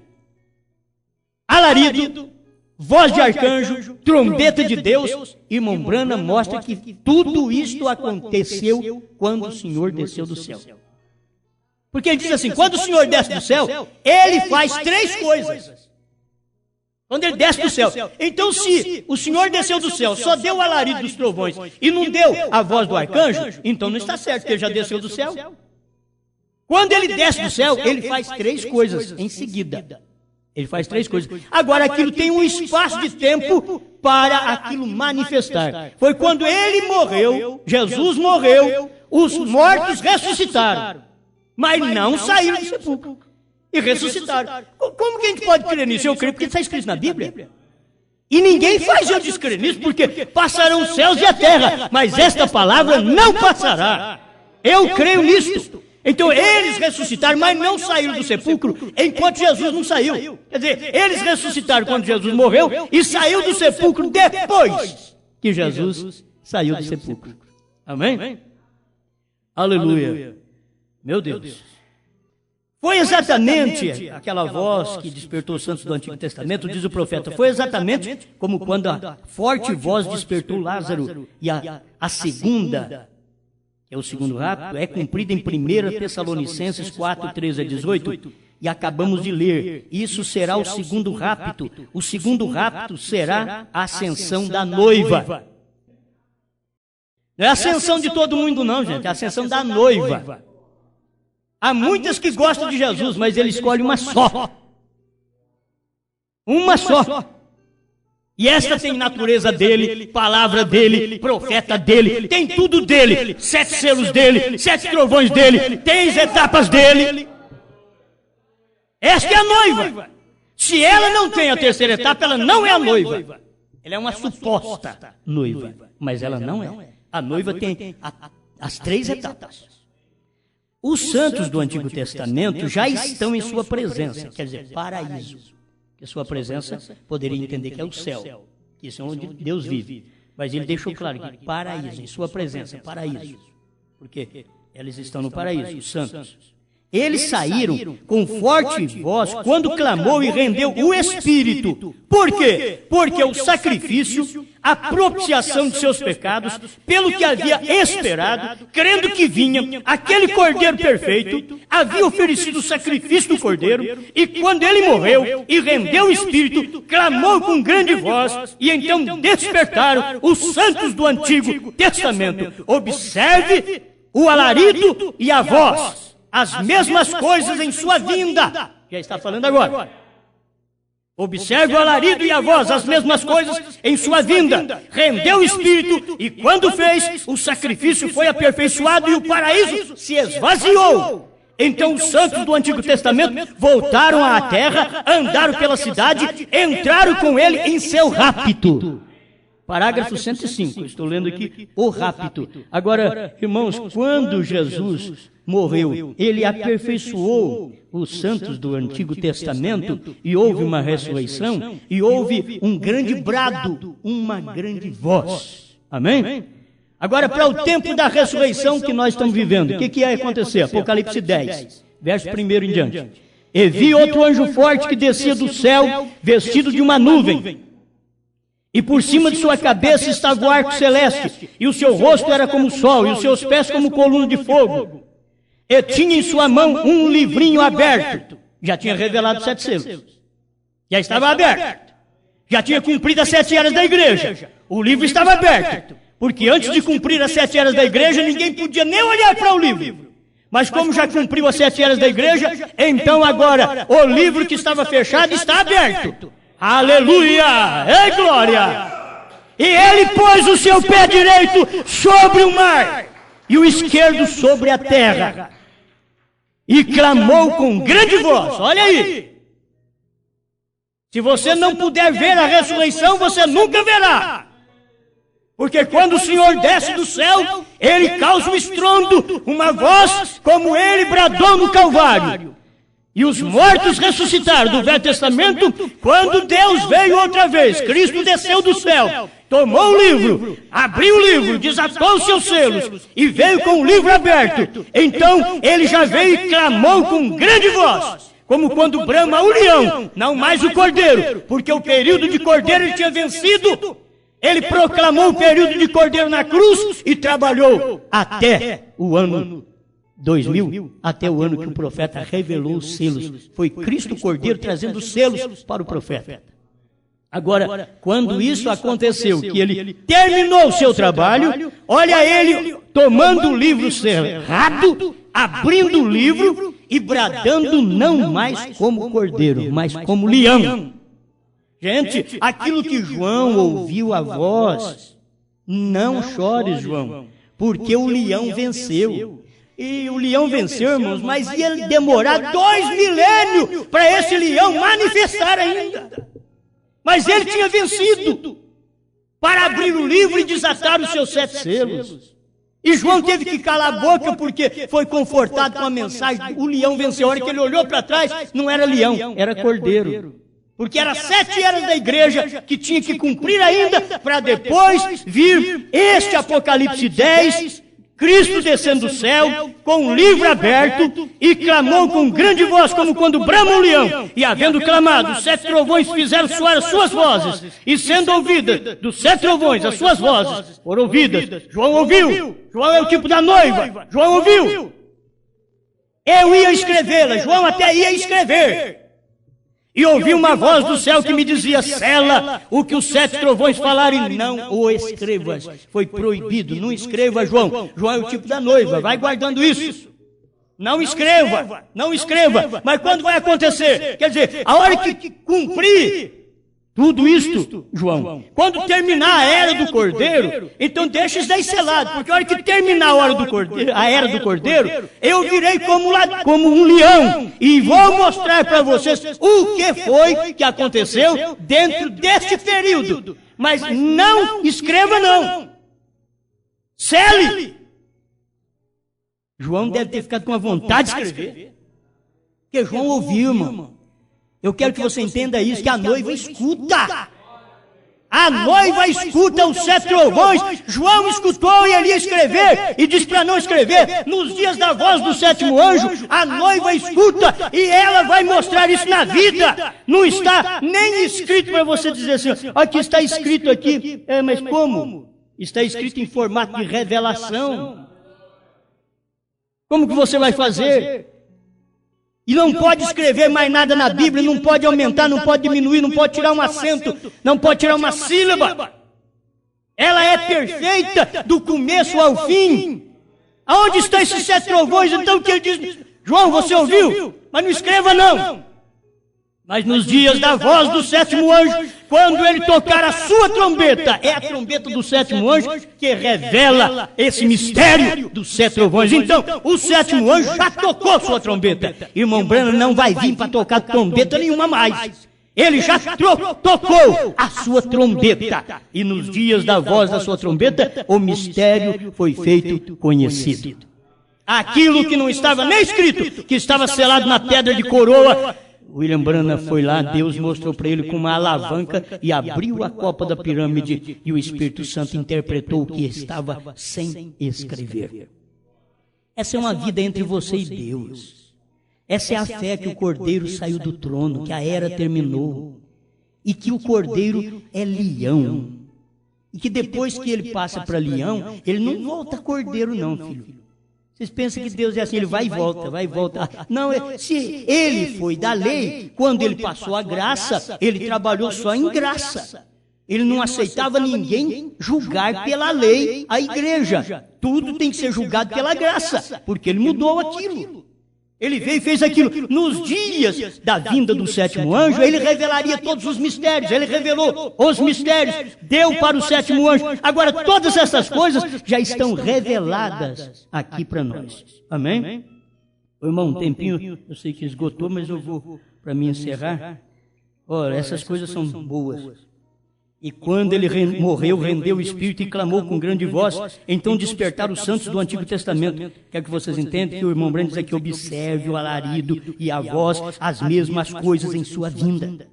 Alarido, voz de arcanjo, trombeta de Deus. Irmão Branham mostra que tudo isto aconteceu quando o Senhor desceu do céu. Porque ele diz assim, quando o Senhor desce do céu, ele faz 3 coisas. Quando ele desce do céu. Então, se o Senhor desceu do céu, só deu o alarido dos trovões e não deu a voz do arcanjo, então não está certo, porque ele já desceu do céu. Quando ele desce do céu, ele faz 3 coisas em seguida. Ele faz 3 coisas. Agora, aquilo tem um espaço de tempo para aquilo manifestar. Foi quando ele morreu, Jesus morreu, os mortos ressuscitaram. Mas não saíram do sepulcro. E ressuscitaram. Como que a gente pode crer nisso? Eu creio porque está escrito na Bíblia. E ninguém faz eu descrer nisso, porque passarão os céus e a terra, mas esta palavra não passará. Eu creio nisso. Então eles ressuscitaram, mas não saíram do sepulcro enquanto Jesus não saiu. Quer dizer, eles ressuscitaram quando Jesus morreu e saiu do sepulcro depois que Jesus saiu do sepulcro. Amém? Aleluia. Meu Deus. Foi exatamente aquela voz que despertou os santos do Antigo Testamento, diz o profeta, foi exatamente como quando a forte voz despertou Lázaro, e a segunda, que é o segundo rapto, é cumprida em 1 Tessalonicenses 4, 13 a 18, e acabamos de ler, isso será o segundo rapto. O segundo rapto será a ascensão da noiva. Não é a ascensão de todo mundo não, gente, é a ascensão da noiva. Há muitas que gostam de Jesus, mas ele escolhe uma só. Uma só. E esta tem natureza dele, palavra dele, profeta dele, tem tudo dele. 7 selos dele, 7 trovões dele, 3 etapas dele. Esta é a noiva. Se ela não tem a terceira etapa, ela não é a noiva. Ela é uma suposta noiva, mas ela não é. A noiva tem as 3 etapas. Os santos do Antigo Testamento já estão em sua presença, quer dizer, paraíso. Que sua presença poderia entender que é o céu, que isso é onde Deus vive. Mas ele deixou claro que paraíso, em sua presença, paraíso. Porque eles estão no paraíso, os santos. Eles saíram com forte voz quando clamou e rendeu o Espírito. Por quê? Porque o sacrifício, a propiciação de seus pecados, pelo que havia esperado, crendo que vinha aquele Cordeiro perfeito, havia oferecido o sacrifício do Cordeiro, e quando ele morreu e rendeu o Espírito, clamou com grande voz, e então despertaram os santos do Antigo Testamento. Observe o alarido e a voz. As mesmas coisas em sua vinda. Já está falando agora. Observe o alarido e a voz, as mesmas coisas em sua vinda. Rendeu o Espírito e quando fez, o sacrifício foi aperfeiçoado e o paraíso se esvaziou. Então os santos do Antigo Testamento voltaram à terra, andaram pela cidade, entraram com ele em seu rapto. Parágrafo 105, estou lendo aqui o rapto. Agora, irmãos, quando Jesus morreu, ele aperfeiçoou os santos do Antigo Testamento e houve uma ressurreição e houve um grande brado, uma grande voz. Amém? Agora, para o tempo da ressurreição que nós estamos vivendo, o que ia acontecer? Apocalipse 10, verso 1 em diante. E vi outro anjo forte que descia do céu, vestido de uma nuvem. E por cima de sua cabeça estava o arco celeste, e o seu rosto era como o sol, e os seus pés como coluna de fogo. E tinha em sua mão um livrinho aberto. Já tinha revelado 7 selos. Já estava aberto. Já tinha cumprido as 7 eras da igreja. O livro estava aberto. Porque antes de cumprir as 7 eras da igreja, ninguém podia nem olhar para o livro. Mas como já cumpriu as 7 eras da igreja, então agora o livro que estava fechado está aberto. Aleluia! Ei, glória! E ele pôs o seu pé direito sobre o mar e o esquerdo sobre a terra. E clamou com grande voz. Olha aí! Se você não puder ver a ressurreição, você nunca verá. Porque quando o Senhor desce do céu, ele causa um estrondo, uma voz como ele bradou no Calvário. E os mortos ressuscitaram do Velho Testamento quando Deus veio outra vez. Cristo desceu do céu, tomou o livro, abriu o livro, desatou os seus selos e veio com o livro aberto. Então ele já veio e clamou com grande voz, como quando brama o leão, não mais o cordeiro, porque o período de cordeiro ele tinha vencido. Ele proclamou o período de cordeiro na cruz e trabalhou até o ano 2000, até o ano que o profeta revelou os selos. Foi Cristo Cordeiro trazendo os selos para o profeta. Agora, quando isso aconteceu, que ele terminou o seu trabalho, olha ele tomando o livro cerrado, abrindo o livro e bradando não mais como cordeiro, mas como leão. Gente, aquilo que João ouviu a voz, não chores, João, porque o leão venceu. E o leão venceu, irmãos, mas ia demorar 2 milênios para esse leão manifestar ainda. Mas ele tinha vencido para abrir o livro e desatar os seus 7 selos. E João teve que calar a boca porque foi confortado com a mensagem. O leão venceu. A hora que ele olhou para trás, não era leão, era cordeiro. Porque era 7 eras da igreja que tinha que cumprir ainda, para depois vir este Apocalipse 10, Cristo descendo do céu, com o livro aberto, e clamou com grande voz, como quando brama um leão. E havendo clamado, os 7 trovões fizeram soar as suas vozes, e sendo ouvidas dos 7 trovões as suas vozes, foram ouvidas. João ouviu. João é o tipo da noiva. João ouviu. Eu ia escrevê-la. João até ia escrever. E ouvi uma voz do céu que me dizia: sela o que os 7 trovões falaram, e não o escrevas. Foi proibido, não escreva, João. João é o tipo da noiva, vai guardando isso. Não escreva. Mas quando vai acontecer? Quer dizer, a hora que cumprir tudo isto, João, quando terminar a era do Cordeiro, então deixa isso daí selado, porque a hora que terminar a era do Cordeiro, eu virei como um leão, e vou mostrar para vocês o que foi que aconteceu dentro deste período. Mas não escreva, não. Cele. João deve ter ficado com a vontade de escrever, porque João ouviu, irmão. Eu quero que você entenda isso, que a noiva escuta. A noiva escuta os 7 trovões. João escutou e ele ia escrever, e disse para não escrever. Nos dias da voz do 7º anjo, a noiva escuta, e ela vai mostrar isso na vida. Não está nem escrito para você dizer assim, aqui está escrito aqui. Mas como? Está escrito em formato de revelação. Como que você vai fazer? E não pode escrever mais nada na Bíblia, não pode aumentar, não pode diminuir, não pode tirar um acento, não pode tirar uma sílaba. Ela é perfeita do começo ao fim. Aonde estão esses 7 trovões? Então que ele diz, João, você ouviu? Mas não escreva não. Mas nos dias da voz do 7º anjo, quando ele tocar a sua trombeta, é a trombeta do 7º anjo que revela esse mistério dos 7 trovões. Então, o 7º anjo já tocou sua trombeta. Irmão Branham não vai vir para tocar trombeta nenhuma mais. Ele já tocou a sua trombeta. E nos dias da voz da sua trombeta, o mistério foi feito conhecido. Aquilo que não estava nem escrito, que estava selado na pedra de coroa, William Branham foi lá, Deus mostrou para ele com uma alavanca e abriu a copa da pirâmide, e o Espírito Santo interpretou o que estava sem escrever. Essa é uma vida entre você e Deus. Essa é a fé que o Cordeiro saiu do trono, que a era terminou, e que o Cordeiro é leão, e que depois que ele passa para leão, ele não volta cordeiro não, filho. Vocês pensam que Deus é assim, ele vai e volta, vai e volta. Não, se ele foi da lei, quando ele passou a graça, ele trabalhou só em graça. Ele não aceitava ninguém julgar pela lei a igreja. Tudo tem que ser julgado pela graça, porque ele mudou aquilo. Ele veio e fez aquilo. Nos dias da vinda do 7º anjo, ele revelaria todos os mistérios. Ele revelou os mistérios, deu para o 7º anjo. Agora, todas essas coisas já estão reveladas aqui para nós. Amém? Irmão, um tempinho, eu sei que esgotou, mas eu vou, para mim encerrar. Olha, essas coisas são boas. E quando ele morreu, rendeu o Espírito e clamou com grande voz, então despertaram os santos do Antigo Testamento. Quero que vocês entendam que o irmão Branham diz aqui, observe o alarido e a voz, as mesmas coisas em sua vinda.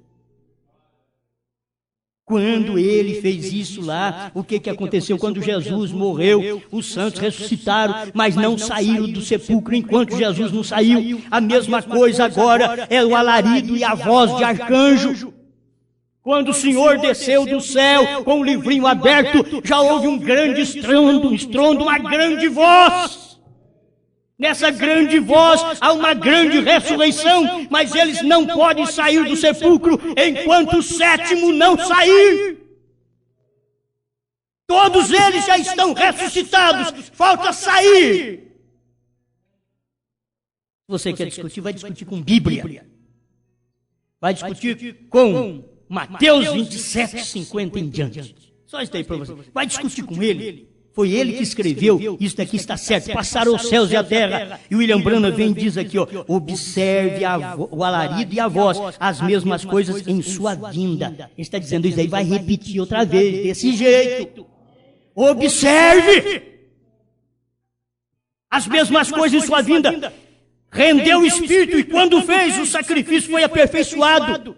Quando ele fez isso lá, o que aconteceu? Quando Jesus morreu, os santos ressuscitaram, mas não saíram do sepulcro enquanto Jesus não saiu. A mesma coisa agora é o alarido e a voz de arcanjo. Quando o Senhor desceu do céu com o livrinho aberto, já houve um grande estrondo, uma grande voz. Nessa grande voz há uma grande ressurreição, mas eles não podem sair do sepulcro enquanto o 7º não sair. Todos eles já estão ressuscitados, falta sair. Se você quer discutir, vai discutir com Bíblia. Vai discutir com Mateus 27, 50 em diante. Só isso aí para você. Vai discutir com ele. Foi ele que escreveu, isso daqui está certo. Passaram os céus e a terra. E William Branham vem e diz aqui, ó, observe o alarido e a voz, as mesmas coisas em sua vinda. Ele está dizendo isso aí, vai repetir outra vez, desse jeito. Observe as mesmas coisas em sua vinda. Rendeu o Espírito, e quando fez, o sacrifício foi aperfeiçoado.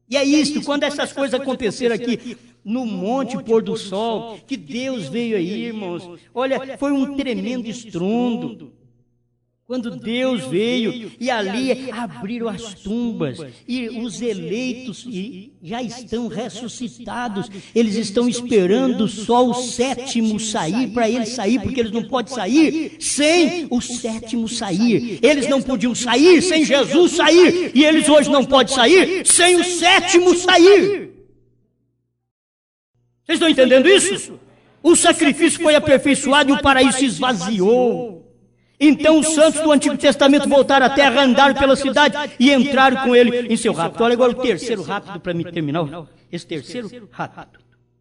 E é isto, quando essas coisas aconteceram aqui no Monte Pôr do Sol, que Deus veio aí, irmãos. Olha, foi um tremendo estrondo. Quando Deus veio e ali abriram as tumbas e os eleitos já estão ressuscitados, eles estão esperando só o sétimo sair para eles sair, porque eles não podem sair sem o sétimo sair. Eles não podiam sair sem Jesus sair e eles hoje não podem sair sem o sétimo sair. Vocês estão entendendo isso? O sacrifício foi aperfeiçoado e o paraíso se esvaziou. Então os santos do Antigo Testamento voltaram à terra, andaram pela cidade e entraram com ele em seu rapto. Olha agora o terceiro rápido para me terminar. Esse terceiro rápido.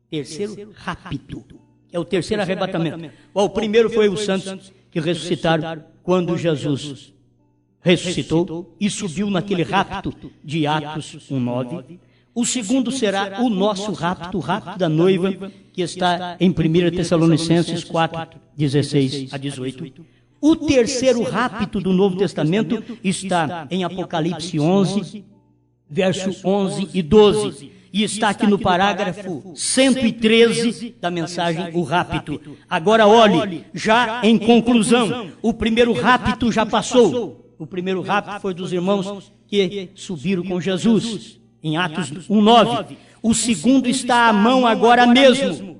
Terceiro rápido. É o terceiro arrebatamento. O primeiro foi os santos que ressuscitaram quando Jesus ressuscitou e subiu naquele rapto de Atos 1:9. O segundo será o nosso rapto, o rapto da noiva, que está em 1 Tessalonicenses 4:16-18. O terceiro rapto do Novo Testamento está em Apocalipse 11, verso 11 e 12. E está aqui no parágrafo 113 da mensagem, o rapto. Agora olhe, já em conclusão, o primeiro rapto já passou. O primeiro rapto foi dos irmãos que subiram com Jesus, em Atos 1:9. O segundo está à mão agora mesmo,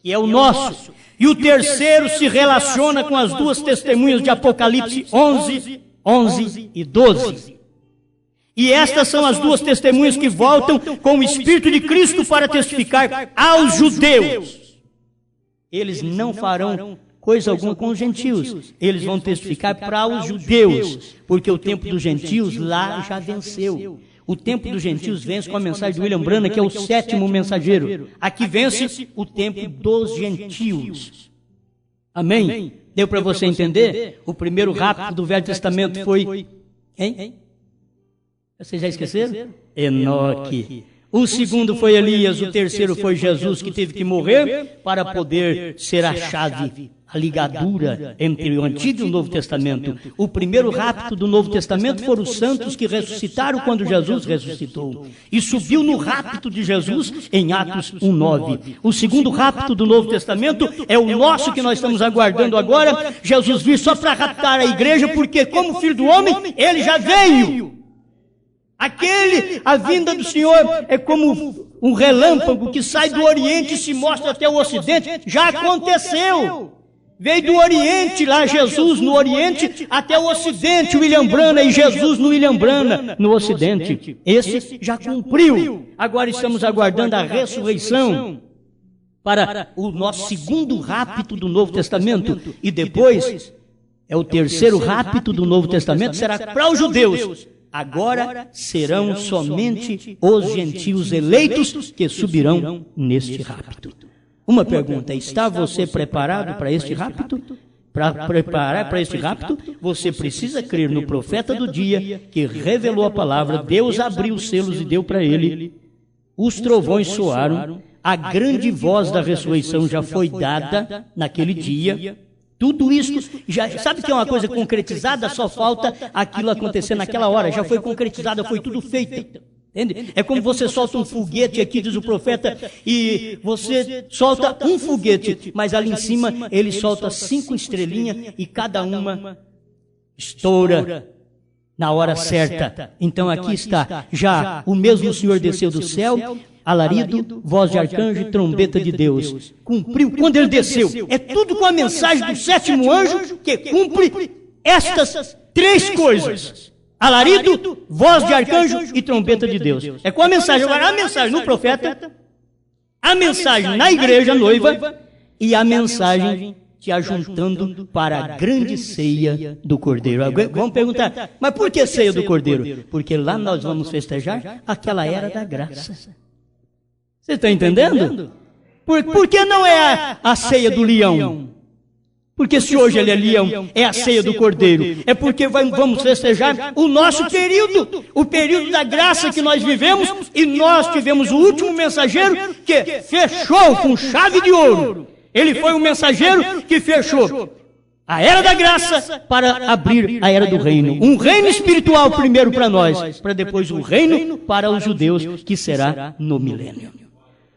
que é o nosso. E o terceiro se relaciona com as duas testemunhas de Apocalipse 11 e 12. E estas são as duas testemunhas que voltam com o Espírito de Cristo para testificar aos judeus. Eles não farão coisa alguma com os gentios. Eles vão testificar para os judeus, porque o tempo dos gentios lá já venceu. O tempo dos gentios vence com a mensagem de William Branham, que é o sétimo mensageiro. Aqui vence o tempo dos gentios. Amém? Deu para você entender? O primeiro rapto do Velho Testamento foi... Hein? Vocês já esqueceram? Enoque. O segundo foi Elias, o terceiro foi Jesus, que teve que morrer para poder ser a chave, a ligadura entre o Antigo e o Novo Testamento. O primeiro rapto do Novo Testamento foram os santos que ressuscitaram quando Jesus ressuscitou. E subiu no rapto de Jesus em Atos 1:9. O segundo rapto do Novo Testamento é o nosso que nós estamos aguardando agora. Jesus veio só para raptar a igreja, porque como Filho do Homem, ele já veio. A vinda do Senhor é como um relâmpago que sai do Oriente e se mostra até o Ocidente. Já aconteceu. Veio do Oriente, lá Jesus no Oriente, até o Ocidente, William Branham, e Jesus no William Branham, no Ocidente. Esse já cumpriu. Agora estamos aguardando a ressurreição para o nosso segundo rapto do Novo Testamento. E depois, é o terceiro rapto do Novo Testamento, será para os judeus. Agora serão somente os gentios eleitos que subirão neste rapto. Uma pergunta, está você preparado para este rapto? Para preparar para este rapto, você precisa crer no profeta do dia que revelou a palavra, Deus abriu os selos e deu para ele. Os trovões soaram, a grande voz da ressurreição já foi dada naquele dia. Tudo isso, já sabe que é uma coisa concretizada, só falta aquilo acontecer naquela hora, já foi concretizada, foi tudo feito. Entende? É como você solta um foguete aqui, diz o profeta, e você solta um foguete, mas ali em cima ele solta 5 estrelinhas e cada uma estoura na hora certa. Então aqui está, já o mesmo Senhor desceu do céu, alarido, voz de arcanjo e trombeta de Deus. Cumpriu quando ele desceu. É tudo com a mensagem do sétimo anjo que cumpre estas 3 coisas. Alarido, voz de arcanjo e trombeta de Deus. É com a mensagem. Agora, a mensagem no profeta, a mensagem na igreja noiva e a mensagem te ajuntando para a grande ceia do Cordeiro. Vamos perguntar, mas por que ceia do Cordeiro? Porque lá nós vamos festejar aquela era da graça. Você está entendendo? Por que não é a ceia do leão? Porque se hoje ele é leão, é a ceia do Cordeiro. É porque vamos festejar o nosso período, o período da graça que nós vivemos, e nós tivemos o último mensageiro que fechou com chave de ouro. Ele foi o mensageiro que fechou A era da graça para abrir a era do reino. Um reino espiritual primeiro para nós, para depois um reino para os judeus, que será no milênio.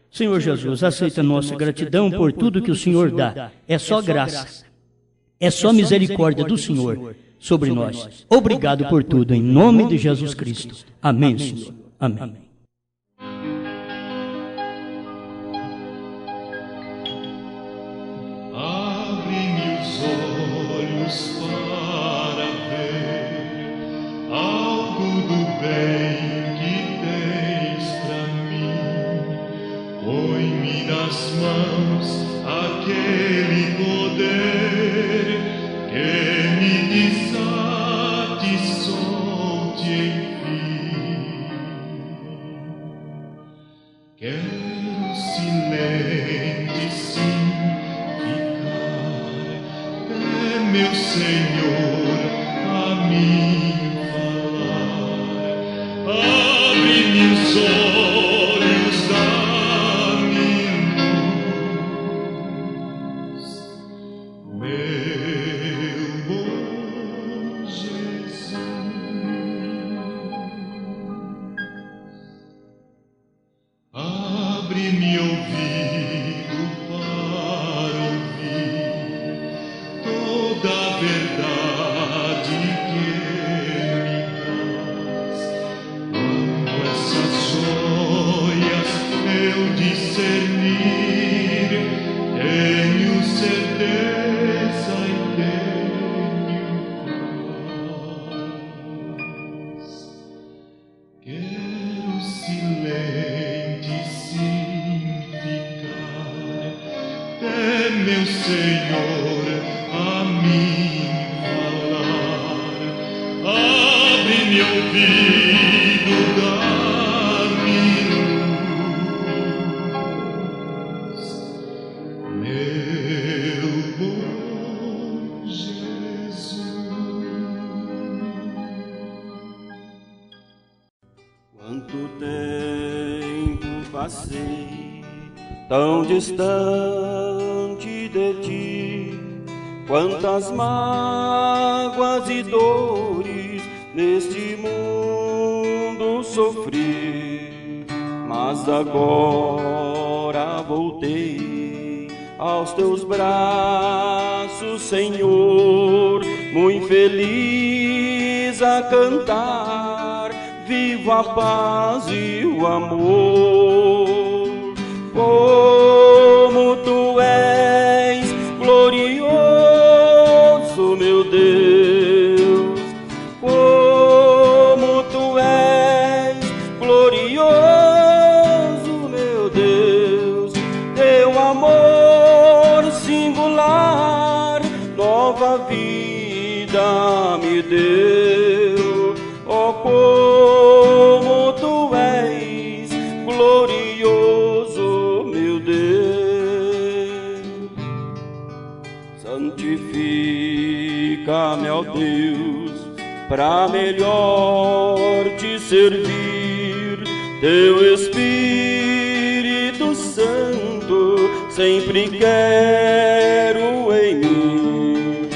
Senhor Jesus, aceita nossa gratidão por tudo que o Senhor dá. É só graça. É só misericórdia do Senhor sobre nós. Obrigado por tudo, em nome de Jesus Cristo. Amém, Senhor. Amém. Para ver algo do bem que tens pra mim, põe-me nas mãos aquele poder que me satisfaze enfim. Quero silente sim meu Senhor, a mim falar. Abre-me os olhos da minha luz, meu bom Jesus. Abre-me ouvido para ouvir toda a verdade que me dás. Quando essas joias eu discernir, tenho certeza e tenho paz. Quero silente sim ficar, até meu Senhor a mim falar. Abre-me ouvido, dá-me luz, meu bom Jesus. Quanto tempo passei tão distante de ti, quantas mágoas e dores neste mundo sofri, mas agora voltei aos teus braços, Senhor, muito feliz a cantar, viva a paz e o amor. Como tu és glorioso, meu Deus, como tu és glorioso, meu Deus, teu amor singular, nova vida me deu. Oh, como tu és glorioso, meu Deus. Santifica-me, ó Deus, pra melhor te servir. Teu Espírito Santo sempre quero em mim.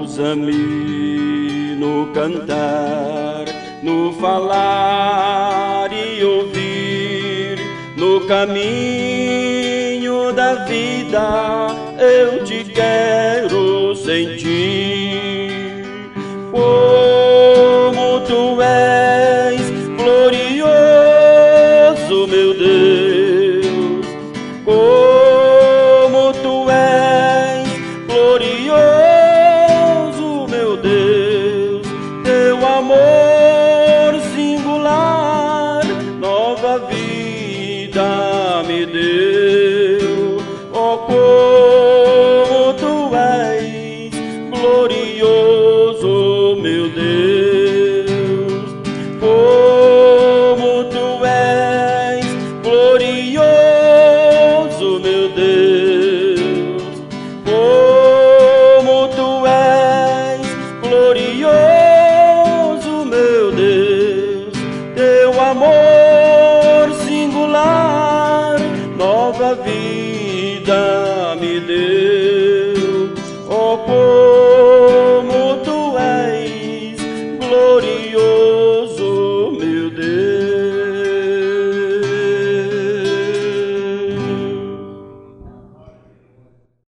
Usa-me no cantar, no falar e ouvir, no caminho da vida eu te quero sentir.